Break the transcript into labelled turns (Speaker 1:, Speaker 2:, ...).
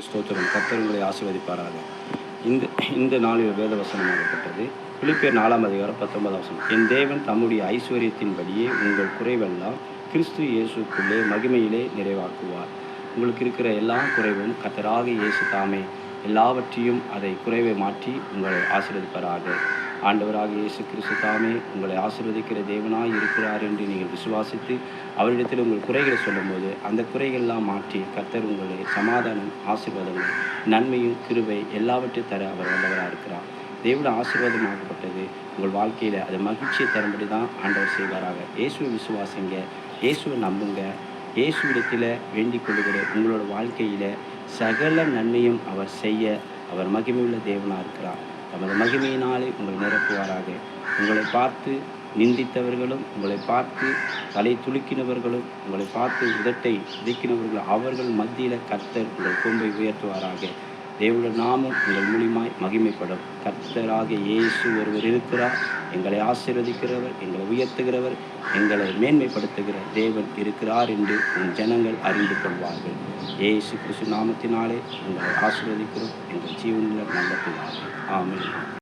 Speaker 1: ஸ்தோத்திரம். கர்த்தர் உங்களை ஆசீர்வதிப்பாராக. இந்த இந்த நாளில் வேத வசனமாகப்பட்டது பிலிப்பியர் 4 அதிகாரம் 19 வசனம். என் தேவன் தம்முடைய ஐஸ்வர்யத்தின்படியே உங்கள் குறைவெல்லாம் கிறிஸ்து இயேசுக்குள்ளே மகிமையிலே நிறைவாக்குவார். உங்களுக்கு இருக்கிற எல்லா குறைவும் கர்த்தராகிய இயேசு தாமே எல்லாவற்றையும் அதை குறைவை மாற்றி உங்களை ஆசீர்வதிப்பாராக. ஆண்டவராகிய இயேசு கிறிஸ்து தாமே உங்களை ஆசீர்வதிக்கிற தேவனாய் இருக்கிறார் என்று நீங்கள் விசுவாசித்து அவரிடத்தில் உங்கள் குறைகளை சொல்லும்போது அந்த குறைகள்லாம் மாற்றி கர்த்தர் உங்களை சமாதானம், ஆசீர்வாதங்கள், நன்மையும் கிருபை எல்லாவற்றையும் தர அவர் வல்லவராக இருக்கிறார். தேவனுடைய ஆசீர்வாதமாகப்பட்டது உங்கள் வாழ்க்கையில் அது மகிழ்ச்சியை தரும்படி தான் ஆண்டவர் செய்வாராக. இயேசுவை விசுவாசிங்க, இயேசுவை நம்புங்க. இயேசுவிடத்தில் வேண்டிக் கொள்ளுகிற உங்களோட வாழ்க்கையில் சகல நன்மையும் அவர் செய்ய அவர் மகிமையுள்ள தேவனாக இருக்கிறார். தமது மகிமையினாலே உங்களை நிரப்புவாராக. உங்களை பார்த்து நிந்தித்தவர்களும், உங்களை பார்த்து தலை துலுக்கினவர்களும், உங்களை பார்த்து உதட்டை உதைக்கினவர்களும் அவர்கள் மத்தியில் கர்த்தர் உங்கள் கொம்பை உயர்த்துவாராக. தேவனுடைய நாமம் உங்கள் மூலியமாய் மகிமைப்படும். கர்த்தராகிய இயேசு ஒருவர் இருக்கிறார். எங்களை ஆசீர்வதிக்கிறவர், எங்களை உயர்த்துகிறவர், எங்களை மேன்மைப்படுத்துகிற தேவன் இருக்கிறார் என்று உன் ஜனங்கள் அறிந்து கொள்வார்கள். இயேசு கிறிஸ்து நாமத்தினாலே உங்களை ஆசீர்வதிக்கிறோம். எங்கள் ஜீவனில் நல்ல பிதாவே. ஆமென்.